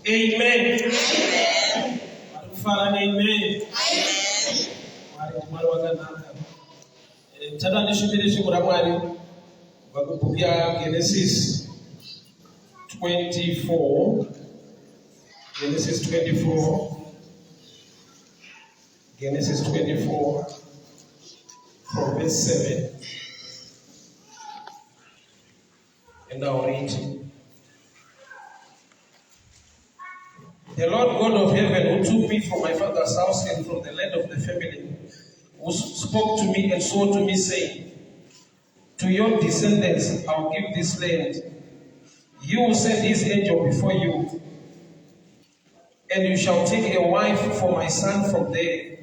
Amen. Genesis 24. Genesis 24. Genesis 24 from verse 7. And I'll read. The Lord God of heaven, who took me from my father's house and from the land of the family, who spoke to me and swore to me, saying, to your descendants I will give this land. You will send his angel before you, and you shall take a wife for my son from there.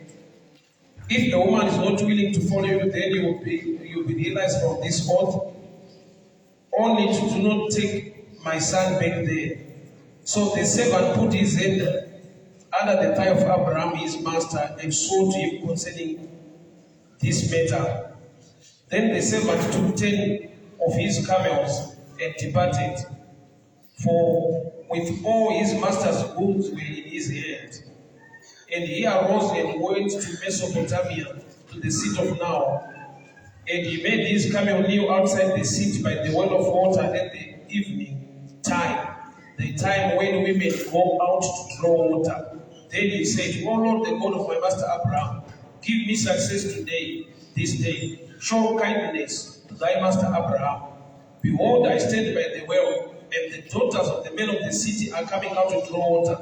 If the woman is not willing to follow you, then you will be realized from this oath, only to do not take my son back there. So the servant put his hand under the thigh of Abraham his master and swore to him concerning this matter. Then the servant took 10 of his camels and departed, for with all his master's goods were in his hand. And he arose and went to Mesopotamia, to the seat of Now. And he made his camel kneel outside the seat by the well of water at the evening time, the time when women go out to draw water. Then he said, O Lord, the God of my master Abraham, give me success today, this day. Show kindness to thy master Abraham. Behold, I stand by the well, and the daughters of the men of the city are coming out to draw water.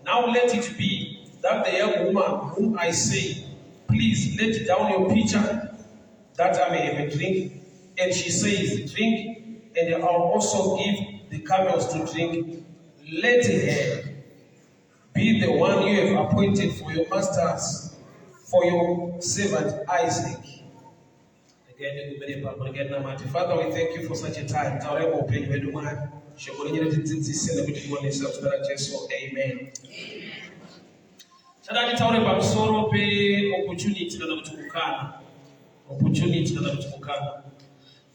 Now let it be that the young woman whom I say, please let down your pitcher, that I may have a drink. And she says, drink, and I'll also give the camels to drink. Let her be the one you have appointed for your masters, for your servant Isaac. Father, we thank you for such a time. Amen. Opportunity kana kutukana.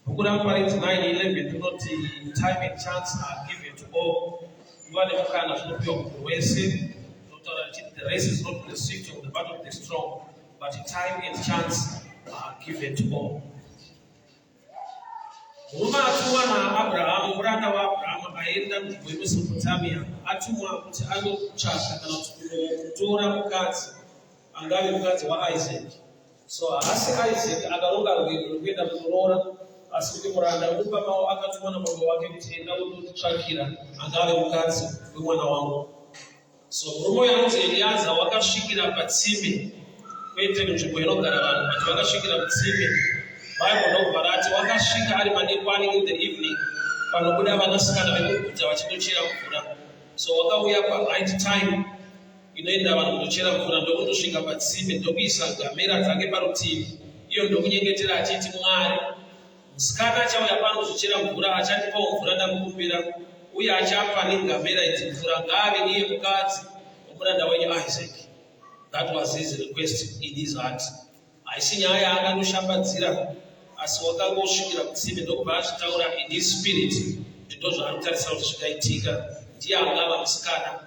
Ukura Corinthians 9:11, do not time and chance are given to all. You are the mukana to be wasted. The race is not the swift of the battle of the strong, but time and chance are given to all. Uma atumwa na Abraham, muranda wa Abraham aenda mu Mesopotamia, atumwa kuti anochaka kana kutora mukadzi angawe mukadzi wa Isaac. So asi Isaac akaronga kuenda kutorora, asi kuti muranda upa mawo akatumwa na baba wake kuti enda unotsvakira angawe mukadzi wemwana wangu. So murume yanzi Eliaza wakasvikira patsime, kwete nzvimbo inogara vanhu, but wakasvikira patsime. Bible ndobva rati wakasvika ari madekwana in the evening, panobuda vanasikana vekuguta vachinochera mvura. So wakauya pa right time inoenda vanhu kunochera mvura, ndokundosvika patsime, ndokuisa ngamera dzake parutivi. Iyo ndokunyengetera achiti, Mwari, musikana achauya pano kuzochera mvura achandipawo mvura ndamukumbira, uye achapa nengamera idzi mvura, ngaave iye mukadzi womuranda wenyu Isaac. That was his request in his heart. Haisi nyaya yaakanoshambadzira, asi wakangosvikira kutsime ndokubva achitaura in his spirit. Ndizvo zvaari kutarisa kuti zvingaitika, ndiye angava musikana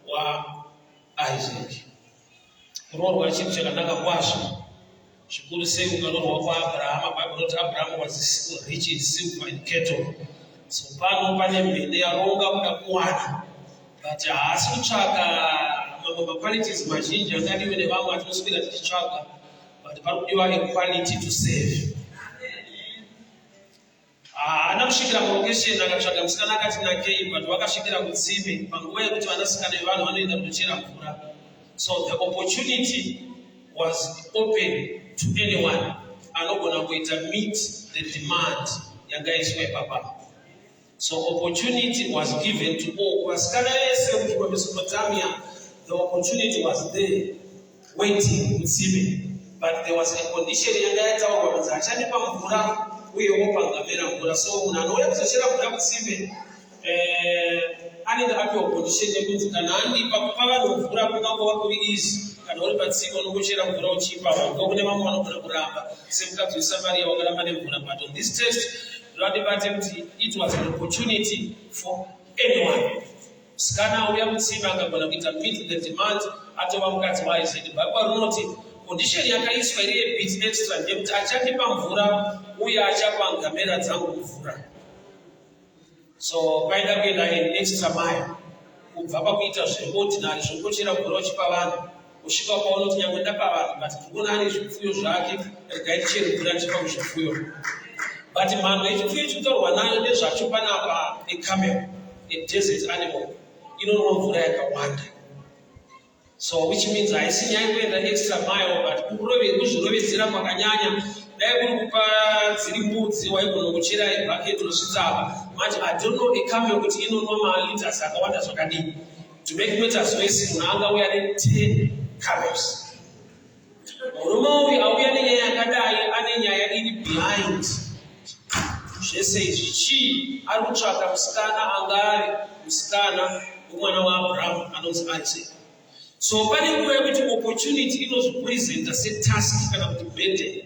wa Isaac. Kuroorwa chinhu chakanaka kwazvo, zvikuru sei ukaroorwa kwaAbrahama. Bible inoti Abraham was rich in silver and cattle. So pano pane mhene yaronga kuda kuwana, but haasi kutsvaka mamwe maqualities mazhinji angadiwe nevamwe atinoswera tichitsvaga, but pari kudiwa equality to save. Haana kusvikira mulocation akatsvaga musikana akati nakei, but wakasvikira kutsime panguva yekuti vanasikana vevanhu vanoenda kunochera mvura. So the opportunity was open to anyone anogona kuita meet the demand yangaiswa ipapa. So opportunity was given to all. Vasikana vese kuchikwa Mesopotamia, the opportunity was there waiting kutsime, but there was a condition yangaitaurwa kuti achandipa mvura uyewo pangamera mvura. So munhu anouya kuzochera mvura kutsimbe anenge apiwa condition yekunzi kana andipa kupa vanhu mvura kungangova kuri easy kana uri patsiko nokuchera mvura uchipa vanhu kune vamwe vanogona kuramba semukadzi weSamaria wakaramba nemvura. But on this test radibate kuti it was an opportunity for anyone. Musikana auya kutsimbe angagona kuita meet the demand atova mukadzi waIsaac. Bhaibheri rinoti condition yakaiswa iri yebit extra ndekuti achandipa mvura uye achapa ngamera dzangu mvura. So paida kuenda an extra mile kubva pakuita zveordinary zvokuchera mvura uchipa vanhu kusvika paunoti nyangwe ndapa vanhu but ndikuona ane zvipfuyo zvake regai tichere mvura ndichipa kuzvipfuyo. But mhando yechipfuyo chinotaurwa nayo ndezvacho panapa ecamel, a desert animal, inonwa mvura yakawanda. So which means haisi nyaya kuenda extra mile but kuzvirovedzera kwakanyanya. Dai kuri kupa dziri mbudzi waigona kuchera ibhaketi nosvitsava. Manje I don't know ecamel kuti inonwa maliters akawanda zvakadini. To make matters worse, munhu angauya ne10 camels. Murume uyu auya nenyaya yakadai ane nyaya iri behind. Zvese izvi chii? Ari kutsvaka musikana angari musikana womwana waAbraham anonzi Isaac. So pane nguva yekuti opportunity inozvipresenta setask kana kuti burden.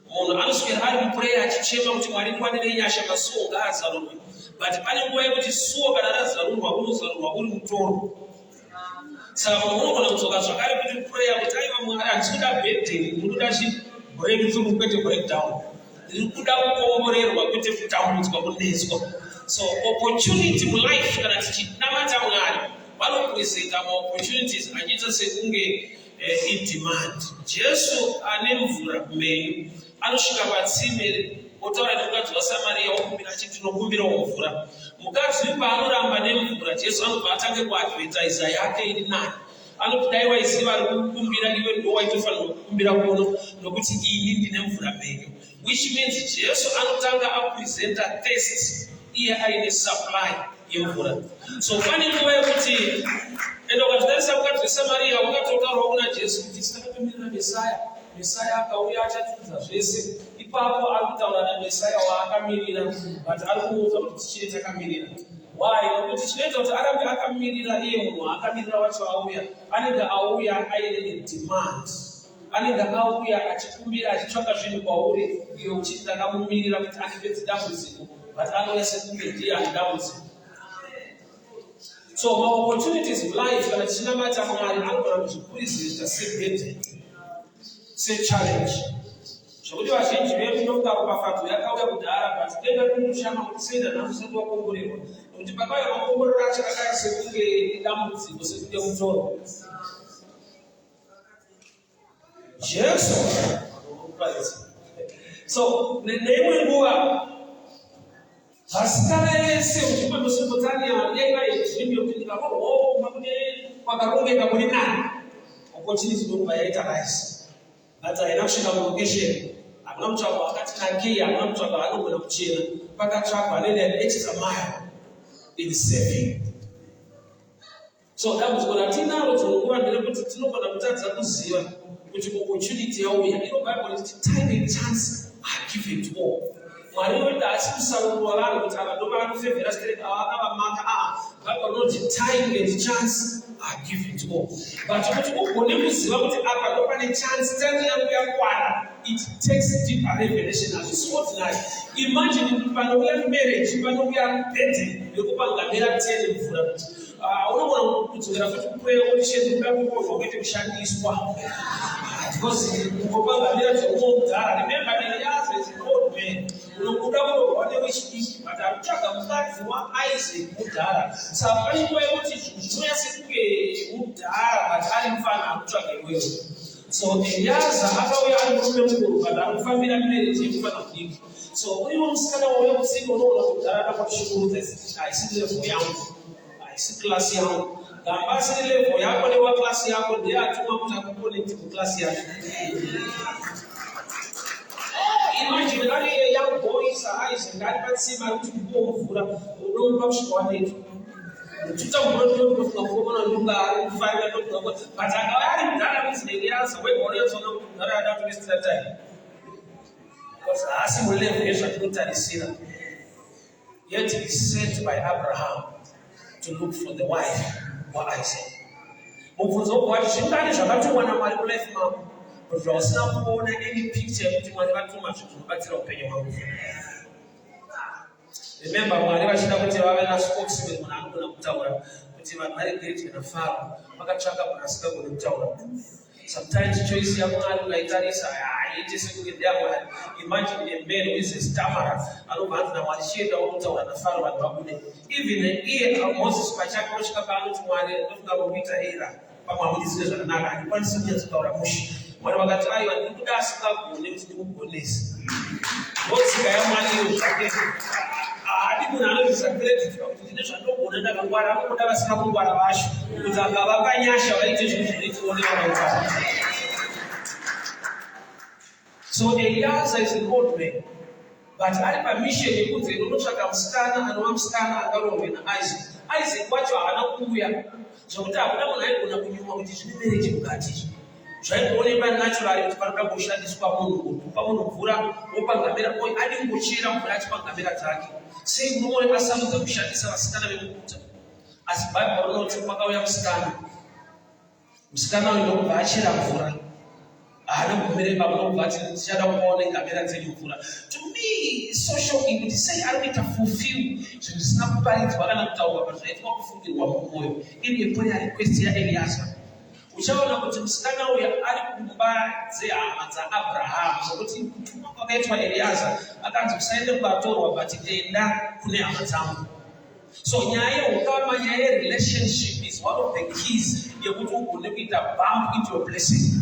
Munhu anoswera ari muprayer achichema kuti Mwari ndiwanire nyasha masuo ngaazarurwe. But pane nguva yekuti suo kana razarurwa unozarurwa uri mutoro. Saka munhu unogona kudzoka zvakare kuti prayer kuti aiwa Mwari handikuda burden, ndinoda breakthrough kwete breakdown. Ndiri kuda kukomborerwa kwete kutambudzwa kunetswa. So opportunity mulife kana tichinamata Mwari vanopresenta maopportunities achiita sekunge idemand. Jesu ane mvura kumenyu anosvika patsime otaura nemukadzi waSamaria okumbira achiti tinokumbirawo mvura. Mukadzi paanoramba nemvura Jesu anobva atange kuadvertisa yake iri nani. Anoti dai waiziva ari kukumbira iwe ndo waitofanira kukumbira kuno nokuti ini ndine mvura menyu. Which means Jesu anotanga apresenta thirst iye aine supply yemvura. So pane nguva yekuti enda ukatarisa mukadzi weSamaria wakatotaurwa kuna Jesu kuti tisakapemberera Mesaya akauya achatidza zvese. Ipapo ari kutaura naMesaya waakamirira but ari kumuudza kuti tichiri takamirira. Why? Nokuti chinoita kuti arambe akamirira iye munhu akamirira wacho auya anenge auya aine demand. Anenge auya achikumbira achitsvaka zvinhu kwauri iwe uchiti ndakamumirira kuti andipedze dambudziko but anouya sekunge ndiye ane dambudziko. So my opportunities in life kana tichinamata Mwari anogona kuzvipresenta seburden, sechallenge. Zvokuti vazhinji vedu nokudaro pafadzo yakauya kudhara but denda rinoshama kuti seida namusati wakomborerwa. Nokuti pakauya makomborero acho akaya sekunge dambudziko sekunge mutoro. Jesu. So neimwe nguva vasikana vese muchimwe Mesopotamia yaiva yedream yokuti ndikangoguma kune kwakarongeka muri nani. Opportunity ndokuva yaita rise. But haina kusvika mulocation. Hakuna mutsvagwa akati nakei, hakuna mutsvagwa anogona kuchena. Pakatsvagwa anoenda extra mile in saving. So dambudziko ratinaro dzinonguva nderekuti tinogona kutadza kuziva kuti opportunity yauya. Ino Bible inoti time and chance are given to all. Mwari wedu haasi kusarurwa vanhu kuti ava ndo vanofevhera straight avamaka. Bible inoti time and chance are given to all. But kuti ugone kuziva kuti apa ndo pane chance time yangu yakwana, it takes deeper revelation as it's ordinary. Imagine kuti panouya marriage, panouya burden yekupa ngamera 10 mvura. Unogona kudzokera futi kuprayer audition kudakukozva kuite kushandiswa. Because kupa ngamera dzekumugara, remember that he is an old man. Unokuda kurohwa newechidiki but akutsvaga mukadzi waIsaac mudhara. Saka pane nguva yekuti zvinoya sekunge mudhara but ari mufana akutsvaga iwewe. So Eliezer akauya ari murume mukuru but akufambira marriage yekufana kudiki. So uiwo musikana wauya kutsinga unoona kudhara akakushungurudza haisi level yangu, haisi klasi yangu. Gamba asiri level yako newa klasi yako ndiye atuma kuti akuconnect kuklasi yako. Imagine that a young boy is Isaac, that but see my to go for a room of squatting. To tell what you look for woman and 500, but I didn't that is the answer. Wait, what else on that I don't miss that time. Because as we live here, yet he is sent by Abraham to look for the wife for Isaac. But there was not any picture remember, sometimes choice young man like that is imagine a man who is a stammerer. I don't want to share the old town and the father and Babune. Even a year of Moses Pachakoshka to one Peter era. Papa is a naga, one seniors or a mush. What about that? I want to ask up names to police. What's the money? I didn't know this. A great destination. No one ever got a small wash with a Babanyasha. So Eliezer is an old man. But I permission you put the Luchaka Stana and one Stana and Garowe and Isaac. Isaac, what you are not Kuya. So that when you want to marriage you got it. Try only by naturally to Parabusha is Pamukura, open the mirror point. I didn't go cheer on that Pangamera. Say no one has some of the Bishadis of Stana as Bible notes of Pagawam Stana. Stana, you know, Bachira. I don't know but shadow morning. To me, social equity say I don't fulfill to snap by it, but I'm not tower, but it's not fulfilling one more. In a prayer request here, Eliasa. We shall know what Stana we are by Abraham. So what you get for Eliasa, I can't send them back to but today now, Kuneamatam. So Nyaya Ukama Nyaya relationship is one of the keys. You would look it a bump into a blessing.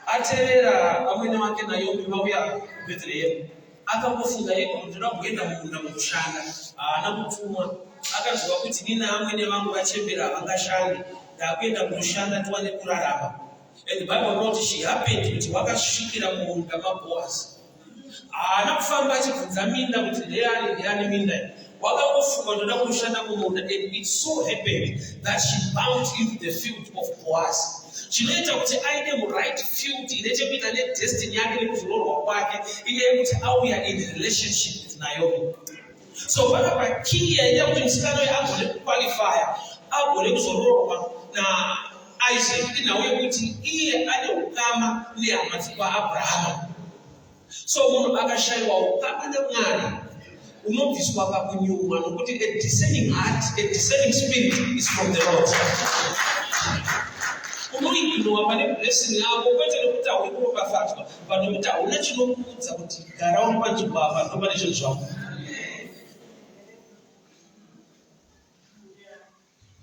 Aterera amwene wake na Yobu mawya Bethlehem akamufunga yeko mutuna kugenda munda mukushanga anamutumwa akazuwa kuti nina amwene wangu achembera angashande ndakenda kushanda tuwane kurarama. And the Bible wrote she happened kuti wakashikira munda maBoaz anakufamba achibvunza minda kuti ndeyani minda wakamufunga ndoda kushanda mumunda. And it so happened that she bound into the field of Boaz. Chinoita kuti aine muright field inechekuita nedestiny yake nekuzororwa kwake iye kuti auya in relationship with Naomi. So panapa key yaita kuti musikana uyu agone kuqualifya agone kuzororwa naIsaac inauye kuti iye ane ukama nehama dzekwaAbrahama. So munhu akashayiwa ukama neMwari unobviswa pakunyumwa nokuti a discerning heart, a discerning spirit is from the Lord. Unoiginowa pane blessing yako kwete nekuti auikuropafadzwa panokuti hauna chinokuudza kuti gara uri panzvimbo apa ndo pane chinhu zvako.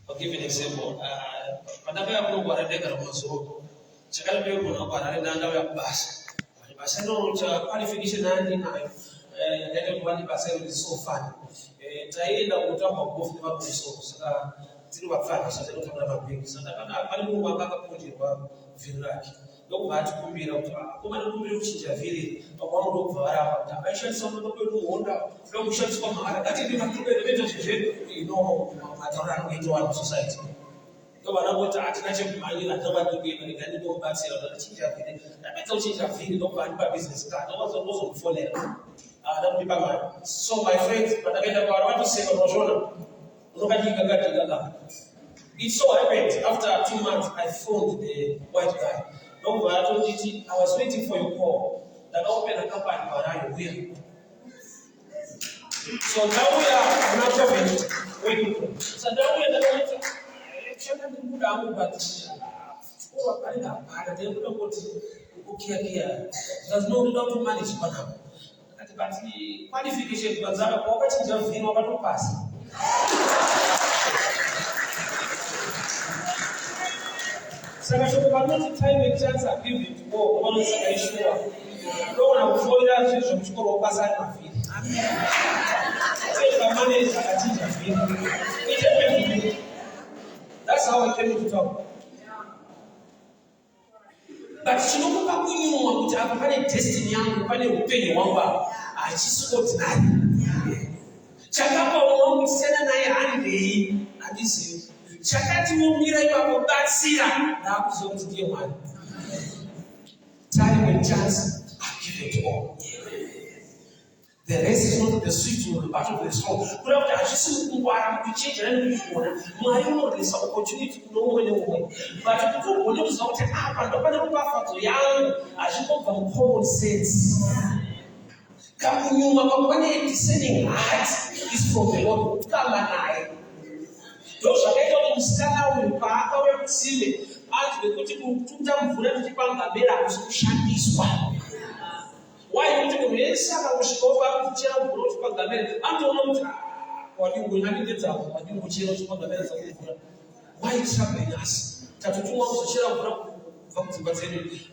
I'll give you an example. Pandakauya kunogwara ndegara kumazoro chakandipegona kugwara ndandauya kubasa. Basa ndocha qualification andinayo ndakaita kuva nebasa riri so fun. Taienda kutamba golf nevapolisi saka tiri vapfana sazvinotambira mabhengi saka pane munhu wanga akaponjerwa vhiri rake ndokubva atikumbira kuti komana kumbira kuchinja vhiri pakwavo ndokubva varapa kuti avaishandiswa matopedu honda ndokushandiswa mahara ngatindi matopedu ino matauro anongoitwa vanhu society ndovanangoti hatina chekumhanyira ndovadikuenda negani ndokubatsira kuti achinja vhiri ndapedza kuchinja vhiri ndokubva ndipa business card ndozomufonera ada kundipa mari. So my friends pandakaenda kwavari vatoseka unozviona it so happened after 2 months I phoned the white guy. I was waiting for your call. That opened a company for I will. So now we are not waiting. So now we are not there's no need to manage one. But the qualification was that a pass. So not time a chance I give it to go on sure. Go and avoid that vision to go pass my feet. Take my money as a teacher. That's how I came to talk. But you know what you have a destiny young penny one I just got tonight. Chakapa won't send an eye and this is Chakati will be like a bad seer. That was what the one. time and chance are given to all. The race is not the swift nor the battle of the strong. But after I just to change my opportunity to know anyway. But if you want to sort it up and open up for young, I should go from common sense. Coming you when a descending heart is from the Lord. Come and I. Those are going to stand with power and seal it. As we go to them for them to find a better solution this one. Why don't you raise up and go back to jail for the men? I'm told what you will have it up, what you will change for the men. Why is happening us? That you want to share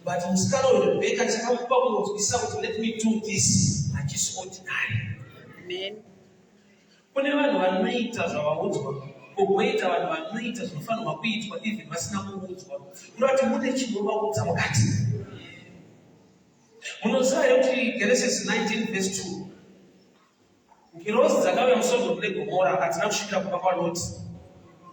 but instead of the baker, it's a problem to decide let me do this. I just want to die. Amen. Whenever you are made as our wood, or wait our made as the fun of a beat, but if it must not move, not to let you know about our accident. Genesis 19 verse 2. Kirozi dzakawe msondo kule Gomora atina kusvikira kupakwa Loti.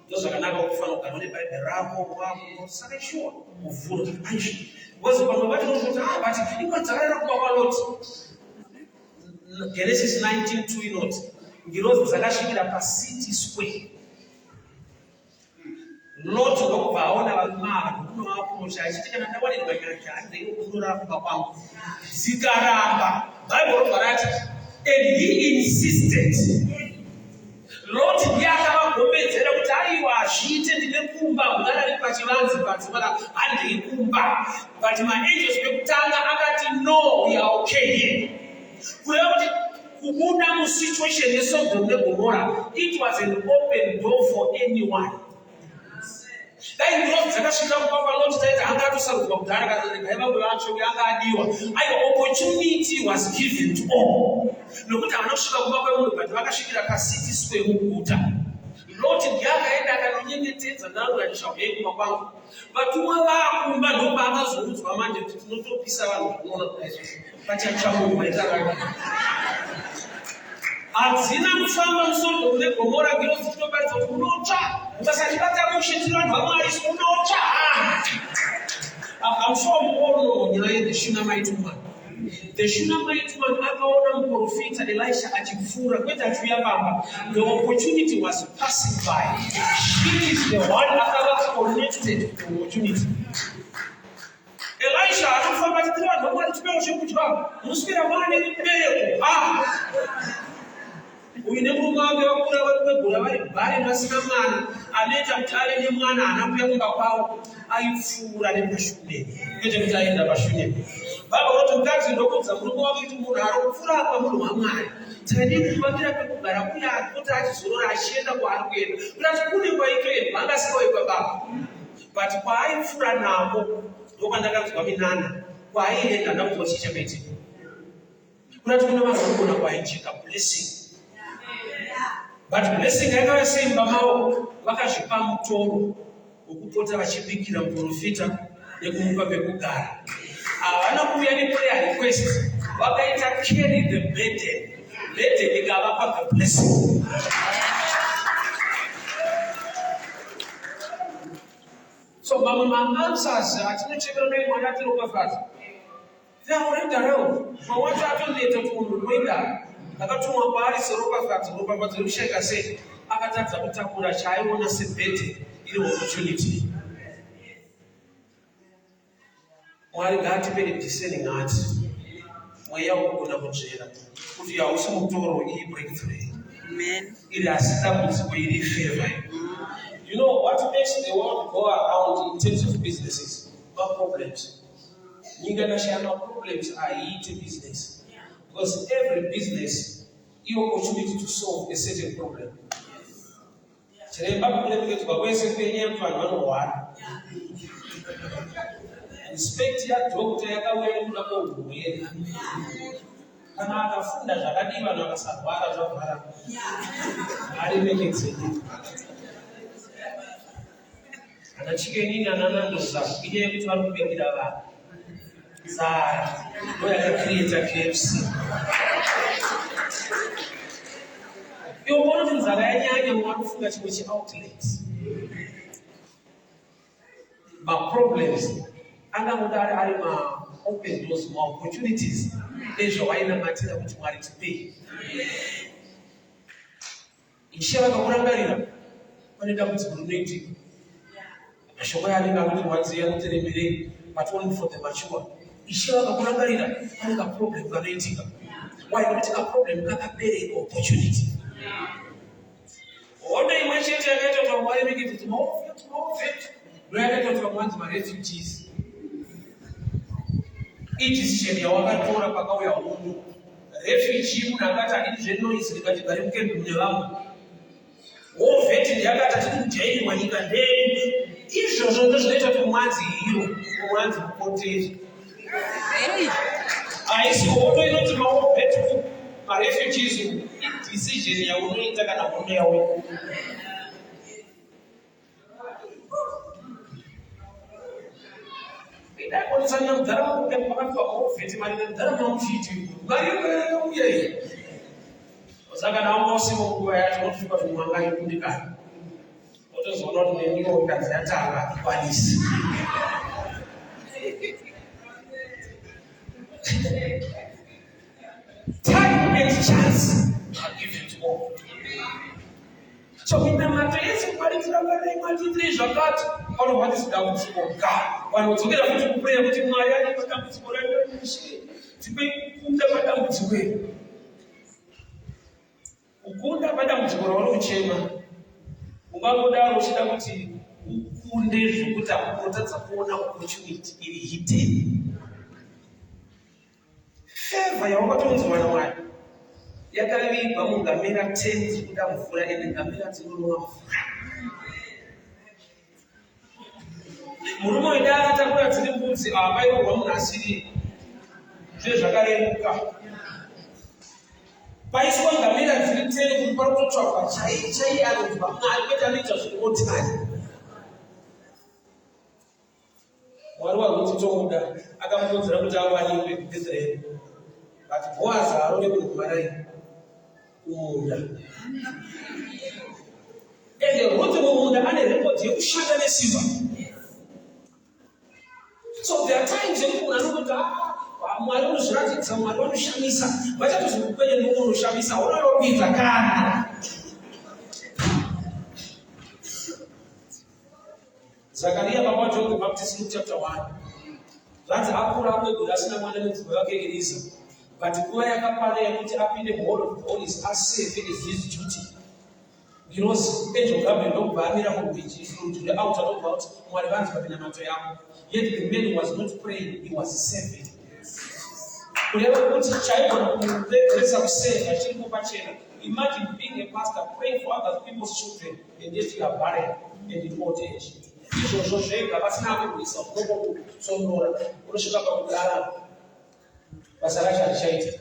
Ndozakanaka kufana ukanone Bible rako wako saka sure uvura aishi. Ngozi pamwe vati nozoti but iko dzakaenda kupakwa Loti. Genesis 19:2 inoti Kirozi dzakasvikira paCity Square. Lot ukaupaona vanhu kunovaprosha achitika ndawani ndikanyanya ndiri kunorapa kwangu zikaramba Bible robarati and he insisted. Lot ndiye akavagombedzera kuti aiwa azviite ndine kumba mugara pachivanze padzimara handiri kumba but maangels pekutanga akati no we are okay here. Kureva kuti kubuda musituation yeSodom neGomora it was an open door for anyone. Opportunity was given to all. Look at our City Square. Lord, but to allow no others who commanded to not piece Azina mfamba msondo ule Gomora Kirozi tutopata kunocha. Utasajipata kushitira ndwamari kunocha. I'm sure you all know the Shunammite woman. The Shunammite woman akaona mprofita Elisha akifura kwenda tuya baba. The opportunity was passing by. She is the one that was connected to the opportunity. Elisha akafamba titira ndwamari tupeo shukutwa. Muspira mwane mbele. Uyinemurumawe wakura wekugura vari bhare vasina mwana anoita kuti ave nemwana anakuya kumba kwavo aipfuura nepashure kwete kuti aenda pashure. Baba voti mukadzi ndokudza murume wake kuti munhu ari kupfuura apa munhu waMwari tadi kuvakira pekugara kuya kuti achizorora achienda kwaari kuenda kuti kune kwaitoenda vangasikawepa baba but kwaaipfuura navo ndokwandakanzwa minana kwaaienda ndakunzwa chichapaitika kunati kuna vanhu vanogona kwaijika blessing. But blessing yakava seimba mavo vakazvipa mutoro wokupota vachibikira muprofita nekumupa pekugara. Havana kuuya neprayer request, vakaita carry the burden. Burden ikavapa the blessing. So my answers atinochekera nemwana atiropafadza. They are already around. But what happened later to Mwenda? Akatumwa kwaari seropafadza rusheka sei akatadza kutakura chaaiona sebhete iri opportunity. Mwari ngaatipere discerning heart mweya wokugona kunzvera kuti hausi mutoro iri breakthrough. Amen. Iri asitambudziko iri favor. You know what makes the world go around in terms of businesses? No problems. Nyika nashana problems aiite business. Because every business, you opportunity to solve a certain problem. Inspect your doctor yakawenda kuhwera. Kana akafunda zvakadiwa nakasarwara zvavhara. Ari meketse. Kana chikenini ananandoza iye kuti vari kubikira vanhu. Zara, yakacreata KFC. Yobona kuti nzara yanyanya mwakufunga chimwe cheoutlet. Ma problems angangoda ari open doors, more opportunities. Ezvawainamatira kuti Mwari today. Ishe vakakurangarira pane dambudziko rinoitika. Mashoko yanenge akuti wadziya muteremerei, but only for the mature. Ishe vakakurangarira pane kaproblem kanoitika. Why not a problem kakabereka opportunity? Ona imwe chete yakaita kuti Mwari vikiti timaofeti ndoyakaita kuti vamwanzi marefugees. Iyi decision yawakatora pakauya hundu. Refugee munhu akati adii zvenoisi ndikatigare mukembi mune vamwe. Wovheti ndeyakati atiri kujairwa nyika ndeyu. Izvozvo ndozvinoita kuti mwanzi hero, mwanzi mupoteri. Haisi hondo inoti mawovheti marefugees decision yaunoita kana hondo yawe. Ndakonesa mudhara mukembi pakati pamawovheti marina mudhara mamuchiti. Mari uya iyi. Saka nawo mosimo nguva yacho nosvika kuti mwanga yekundikana. Otozoona kuti neniwo ikadzi yatanga ikwanisi. Time and chance are given to all. So in the matter, yes, Mwari tirangarei matitire zvakati. Vanobva tisida kutsikoka. Vanodzokera kuti kupreya kuti Mwari ane matambudziko rainoishe. Tikunda matambudziko edu. Ukunda matambudziko raanochema. Ungangodaro uchida kuti ukunde zvokuti unotadza kuona opportunity iri hidden. Favor yawakatonzwa naMwari yakavigwa mungamera 10 dzinoda mvura ende ngamera dzinonwa mvura. Murume uyu akatakura dziri mbudzi avairwa munhu asiri zvezvakareruka. Paiswa ngamera dziri 10 kuti pari kutotsvagwa chai anobva Mwari kwete anoita zvirimotari. Mwari warutitomuda akamukonzera kuti awanikwe kuBhethlehemu. But Boaz arode kumarai kumunda. Ende Ruth mumunda ane record yekushanda nesimba. So there are times when munhu anoti Mwari unozviratidza, Mwari unoshamisa. Vachatozokupenya nemunhu unoshamisa, unoropidza kana. Zakaria baba John the Baptist, Luke chapter 1. Zvanzi akura kwegore asina mwana nedzimba yake Eliza. But nguva yakapana yekuti apinde muhall of holies asave as his duty. Because angel Gabriel ndokubva amira mubheji from to the outer about Mwari vanzi papinamato yako. Yet the man was not praying, he was serving. Kureva kuti chaigona kuregeresa kuseva achiri kupachena. Imagine being a pastor praying for other people's children and yet you are barren and in old age. Izvozvo zvega pasina kuisa ukoko kusondora unosvika pakudara basa racho harichaita.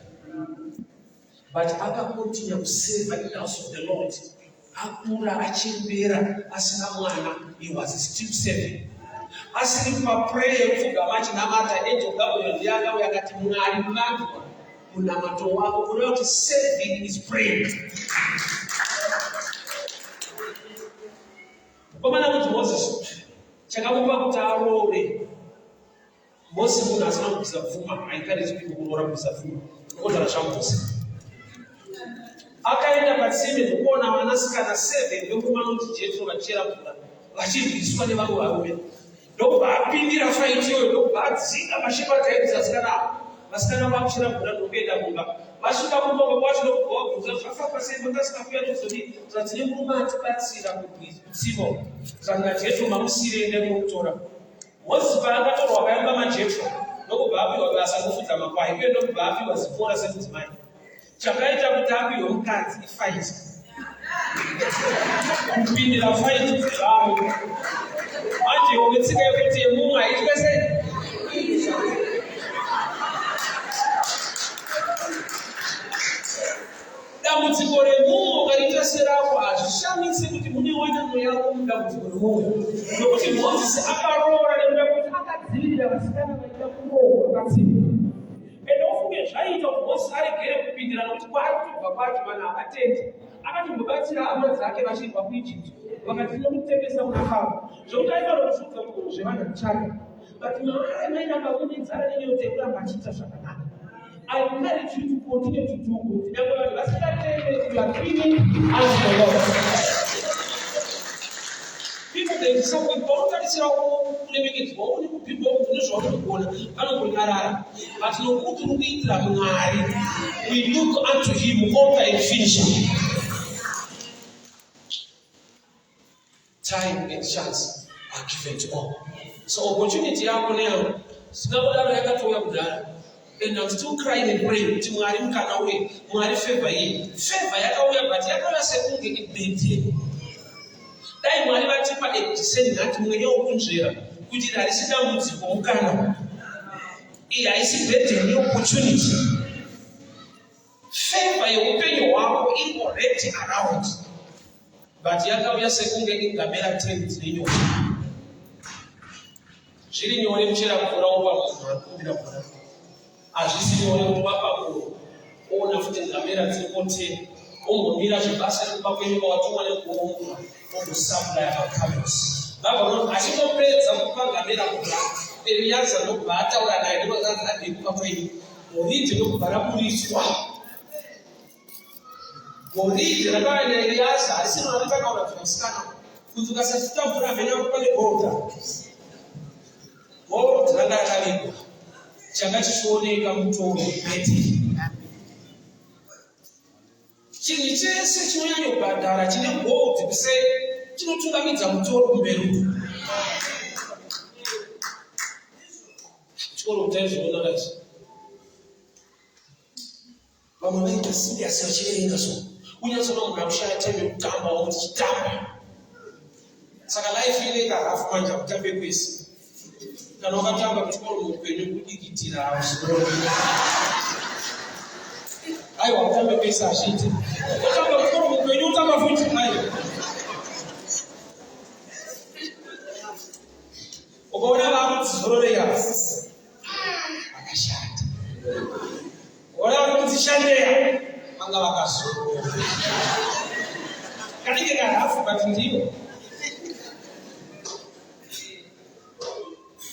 But akakontinua kuseva in the house of the Lord. Akura achimbera asina mwana, he was still serving. Asiri paprayer yekupfugama achinamata angel Gabriel ndiyakauya akati Mwari mangwa munamato wako kureva kuti serving is praying. Komana kuti Moses chakamupa kuti aroore. Mose munhu asina kubvisa pfuma, haikarizi kuti kuroora kubvisa pfuma. Ndokodara zvaMose. Akaenda patsime ndokuona vanasikana 7 vekumanoti Jetro vachera mvura vachirwiswa nevamwe varume. Ndokubva apindira fight iyoyo, ndokubva adzinga mashepardhaimzi vasikana vakuchera mvura ndokuenda mumba. Vasvika mumba kwacho ndokubva vabvunza zvafamba sei makasina kuuya tozodii. Zvadzine murume atibatsira kutsimo. Zvanga Jetro mamusire ende kumutora. Mozisi paakatorwa akaimba maJetro ndokubva apiwa basa kufudza makwai uye ndokubva apiwa zipora semudzimai. Chakaita kuti apiwe mukadzi ifight. Kupindira fight dzevamwe. Manje wometsika yekuti yemumwe haitwe sei. Dambudziko remumwe ukariita serako hazvishamisi kuti mune wanano yako mudambudziko remumwe. Nokuti Mozisi akaroora nekuda kuti akadzivirira vasikana vaida kuroorwa katsime. Ende ufunge zvaita kuti Mozisi aregere kupindira nokuti kwaari kutobva kwacho vanhu havatendi. Akatombobatsira hama dzake vachibva kuIjipiti. Vakati tinokutengesa muna Faro. Zvokuti aifanira kuzudza zvevanhu kuchaka. But I encourage you to continue to do good. You are cleaning as the Lord. People they something totally wrong. They make it wrong. People who know what to do, I don't go there. But no good to be we look unto Him, author and finisher. Time and chance are given to all. So opportunity happen now. And I'm still crying and praying to Marim Kanaway, Mari Favor, Favor, but Yaka it maintain. Dai Mariba Tipa descend that Muyo Kunjira, which is a resident of Mukana. I see better new opportunity. Favor, you open your arm in already around. But Yaka second in the Mela tent in you. She didn't know him for over. As you see, you want to walk up, all of the Mela tent, all the Mila Basset, Papa, or to supply our camels. Now, as you complete some Panga, the Rias are not bad, and I know that I did not pay. Or need to look Baraburi swap. Or need the Rabbi Rias, I see no other out of Scanner, who took us a stop for a minute for the order. Oh, Randa Chagachoni come to Betty. Chini chese chinoya yobadara chine go to say chinotunga midza mutoro mberu chikolo tenzo onalati vamwe vaita serious vachiverenga so unyatsona munhu akushaya time kutamba wakuti chitamba saka life ine ikarafu manja kutambe kwese kana wakatamba kuchikolo muupenyu kudikitira ausikoro aiwa utambe pesa ashiti utamba kukoro mukwenyu utamba futi nayo ukaona vakudzizororeya vakashata ukaona vakudzishandeya vanga vakazorora kanenge karafu but ndiyo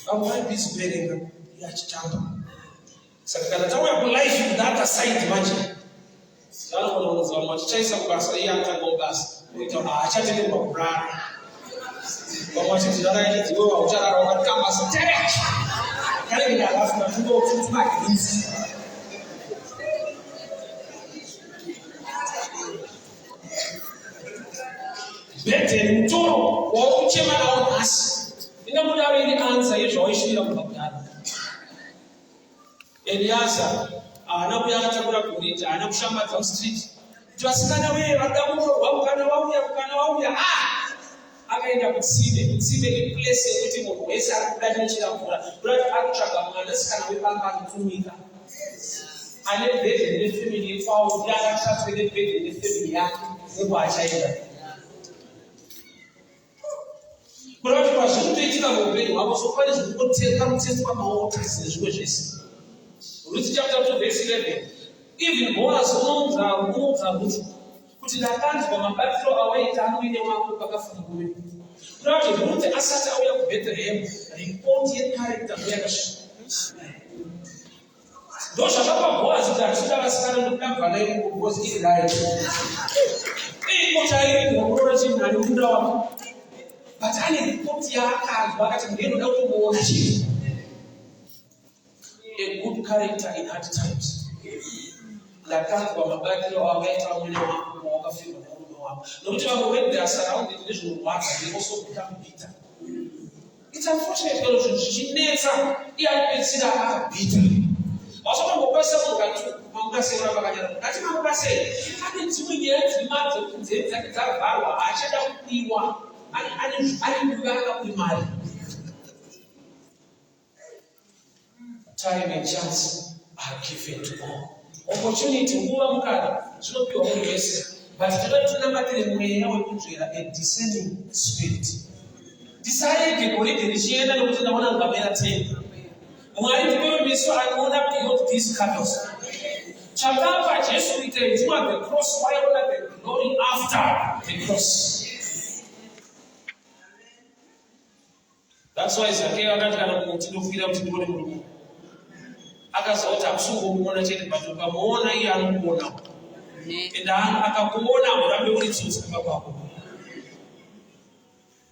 vamwaibiziberenga yachitamba saka kana tauya kulife kudata side manje vanongoza mwachichaisa kubasa iye atanga basa uita achatenderwa kurara vamwachiti ndakaitidziwewa ucharara wakatambasa terech kanenge alafu natundotutumagirisi bhedheni mutoro waukuchema nawo nhasi ingamudarini anza yezvawaishuvira kubva kudara Eliasa ana kuyatakura kurita ana kushambadza mustreet kuti vasikana weye vakamutorwa mukana wauya akaenda kutsime iplace yekuti munhu wese ari kudanishira mvura kuti akutsvaga mwanasikana wepamba anotumika ane bhedhe nefamily yekwavo kuti akatsvatswe nebhedhe nefamily yake nebo achaenda kuda kuti pazviri kutoitika muupenyu hwavo so pane zviri kutsetswa maotesi nezvimwe zvese Ruth chapter 2 verse 11. Even Boaz unoudza Ruth kuti ndakanzwa mabatiro awaita anoine wako pakafuna kuwe. Kuti Ruth asati auya kuBethlehem, report yecharacter yakashuka. Ndoshakapa Boaz kuti achida vasikana nokudamba naye because iri right. Ikochairi ngokora chinhani munda wako. But ane report yaakazwa akati ndinoda kutomuona chinhu. A good character in hard times. Lakangwa mabatiro awaita mwene wako wakafika na mume wako. Nokuti when they are surrounded with work, they also become bitter. It's unfortunate because zvinetsa iye anopedzisira bitter. Vasotombokwesa mukasera vakanyara ngati mamukasei ane dzimwe nyaya dzirimadzo kunze dzake dzavharwa achada kudiwa ane kuvanga kuri mari. Time and chance are given to all. Opportunity nguva mukana zvinopiwa munhu wese, but tinonamatire mweya wekunzvera a descending spirit. Tisarege goridhe richienda nokuti ndaona ngamera 10. Mwari ndiwewe meso anoona beyond these candles. Chakapa Jesu kuita itima the cross, waiona the glory after the cross. That's why Zakeo akati kana kutindofira kuti ndione Mulungu. Akazoti akusungomuona chete but ukamuona iye anokuona. Enda akakuona urambe uri tsotsi kwako.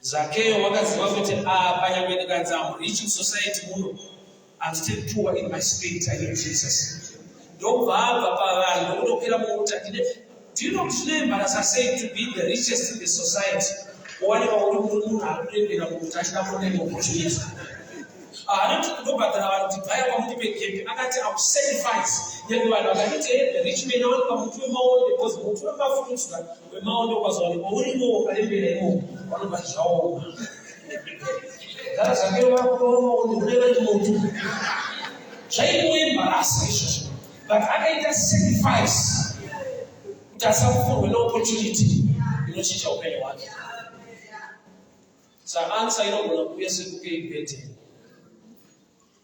Zakeo wakaziva kuti panyamene I'm rich in society muno. I'm still poor in my spirit. I need Jesus. Don't bother. Do you know today, as I said, to be the richest in the society? One of our people are living in a opportunity. I don't know about the buyer of the I got sacrifice. The rich may not come to a mount because Mutuka fruits that the mount was on the only more one of us. That's a good one. But I just sacrifice. Just have an opportunity. You know, she's okay. So answer, you know, we are saying better.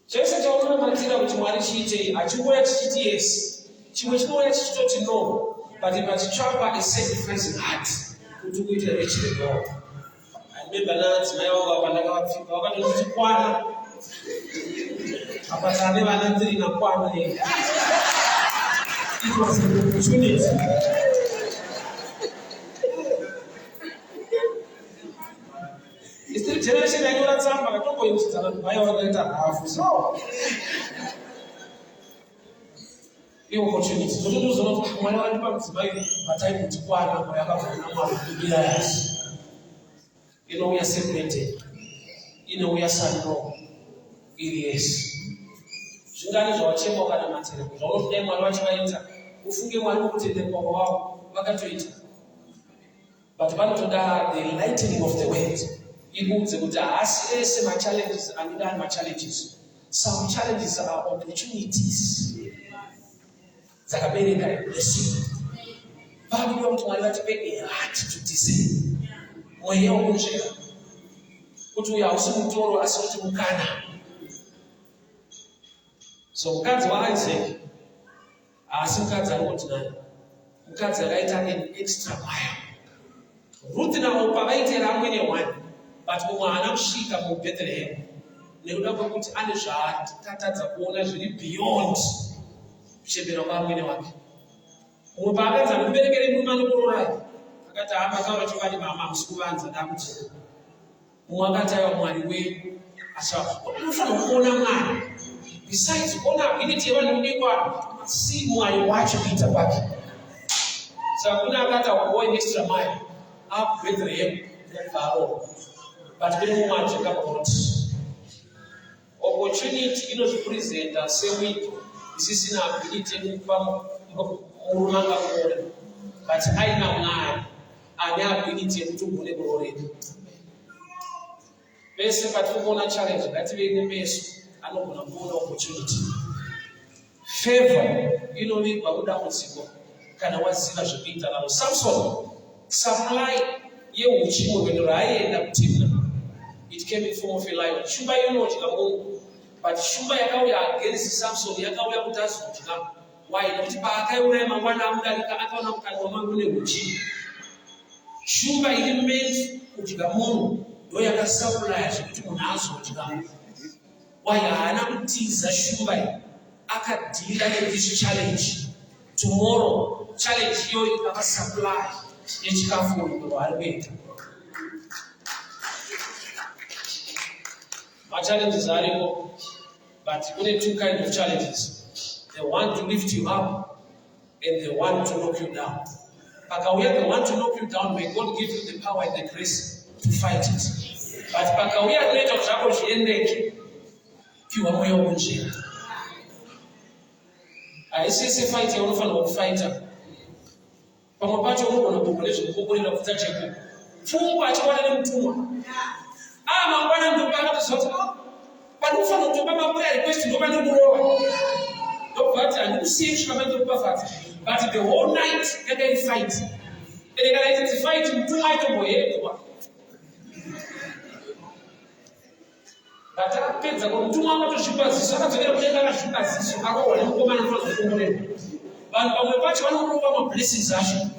Just a total material which one cheating, I told yes. She was no extra to know, but if I chopper is sacrificing heart, who do it to reach the goal. I remember that my own it was an opportunity. It's the generation I know that some, but I don't go into that. I already have so. The opportunity. So those are not my own parents, but I put one up. I have to years. You know, we are separated. You know, we are sad. No, it is. Shingani zo wachemo kana matere. Zo dem walwachi waita. Ufunge mwalimu kutende kwa wao wakatoita. But one to the lightening of the weight. My challenges and my challenges. Some challenges are opportunities. Zakabereka blessing. Babu wa mtu anaweza peke heart to discern. Moyo unjeka. Kutu ya usumutoro asoti mukana. So mkazi wa Isaac asimkazi aloti naye. Mkazi alaita an extra mile. Ruth na opawaite la mwenye wani. But umwana kushika mu Bethlehem nekuda kwekuti ane zvatatadza kuona zviri beyond kuchembera kwamwene wake. Umwe paakadza muberekere murume anokurorai akati hamba kaura chokati mama musikuvanza ndakuti mumwe akati aiwa mwari wedu unofanira kuona mwari besides kuona ability yevanhu kudikwa si mwari wacho kuita kwake. Saka kuna akati akuwa in extra mile up Bethlehem Pharaoh. But we don't want to come out. Opportunity, you know, to present and say we this is in our ability to come Murumanga. But I now have ability to believe already. Best, but we want to challenge that we in the best and open a good opportunity. Favor, you know, we would have to can I was see that you beat Samson supply you which you will end up team. It came in form of a lion. Shumba you know chikamungu. But Shumba yakauya against Samson yakauya kutazunjika. Why? Kuti paakaiura mangwana amudalika akaona mukana wamangune uchi. Shumba ili meant kuchikamungu ndo yakasupply zvekuti munhu azodya. Why? Haana kutiza Shumba akadhira this challenge. Tomorrow challenge hiyo ikavasupply yechikafu ndo arikuita. Our challenges are equal, but only two kinds of challenges. They want to lift you up, and they want to knock you down. Pakawia, they want to knock you down, may God give you the power and the grace to fight it. But Pakawia, the of Zako, she ended you are more unjust. I say fight, you want to fighter. Pamapacho, on a population, who will have such a book. Two much one of them, two. Mangwana ndo panga tusota. Panufa ndo panga kwa request ndo panga kuroa. Ndo pati anusi shikama ndo pafati. But the whole night they fight. They got to fight mtu aito boye kwa. Bata penza kwa mtu mama tushipazi sasa tugera kujenga na shipazi sio ako wale ngoma na mfano kumule. Bana wamepacha wanakupa ma blessings asho.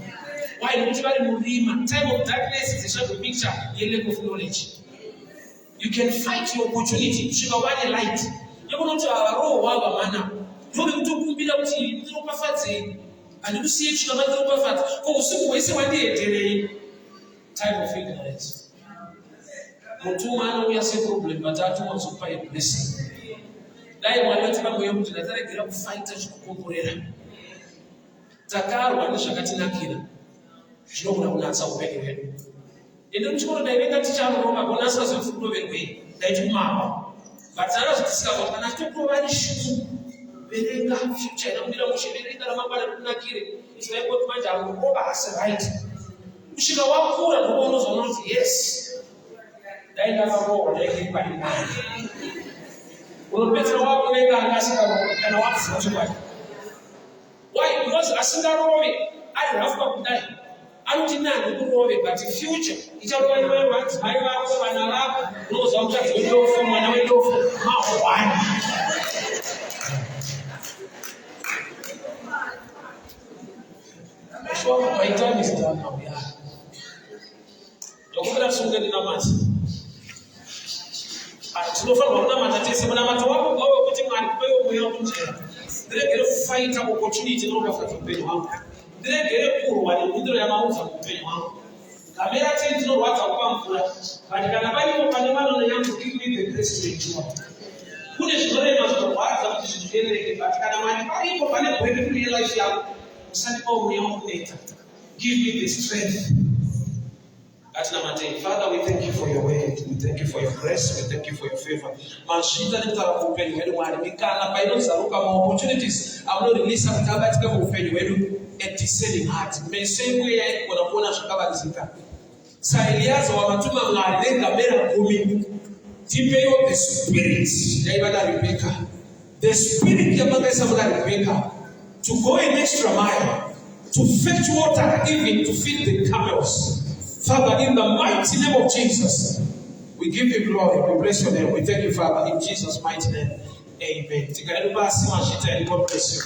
Why not bali mlima time of darkness is a short picture yele of knowledge. You can fight your opportunity. Kusvika wane light. Yabona kuti roho wava mana. Ndobe kutokumbira kuti ndiropafadzei. Handikusiye kusvika mandiropafadza. Ko usiku hwese wandienderei. Time of ignorance. Mutuma anouya seproblem but atuma kuzokupa a blessing. Dai Mwari vativambuya kuti ndataregera kufaita chikukomborera. Takarwa nezvakatinakira. Zvinogona kunatsa upenyu hwedu. Ende muchikoro daivenga ticharoma kunasira zvefukuroverwei daiti kumapa. But zvatisingabva kana tokova neshuku. Verenga future inamira muchiverenga ramangwana rikunakire. Tinaingoti manje amuroba asi right. Kusvika wakura ndipo unozoona kuti yes. Dai ndakarohwa ndaigiri pari nani. Unopedzera wakuvenga angasingarohwa kana wakuziva chokwadi. Why? Because asingarove ari rafuka kudai. Anoti nani kurove but future icharova iwe madzimai vako vana vako unozova muchadzi wedofu mwana wedofu mahwani. Sure, my time is done now. Yeah. Dokubira sunge ndinamata. Tinofanirwa kunamata tese munamato wako wawe kuti Mwari kupewo mweya wokunjera. Ndiregere kufaita opportunity inobafata upenyu hwangu. Ndiregere kurwa nemhinduro yamaudza muupenyu hwangu. Kamera chete tinorwadza kupa mvura. But kana palipo pane vanono yangu give me the grace to endure. Kune zvinorema zvinorwadza kuti zvinhu zviendereke. But kana Mwari palipo pane gwede kuri life yako. Usandipawo mweya wokuneta. Give me the strength. Father, we thank you for your word. We thank you for your grace. We thank you for your favor. Mashita nitara kupenyu wedu Mwari. Mikana painozaruka opportunities. Amuno release kutabatika kupenyu wedu. A discerning heart. Mesengwe ya iko na kuona zvakabadzika. Saeliazo wamatuma Mwari nenga mera kumi. Tipeyo the spirit. Yaibada Rebecca. The spirit yamagaisa muna Rebecca. To go an extra mile. To fetch water even to feed the camels. Father, in the mighty name of Jesus, we give you glory. We bless your name. We thank you, Father, in Jesus' mighty name. Amen. God bless you.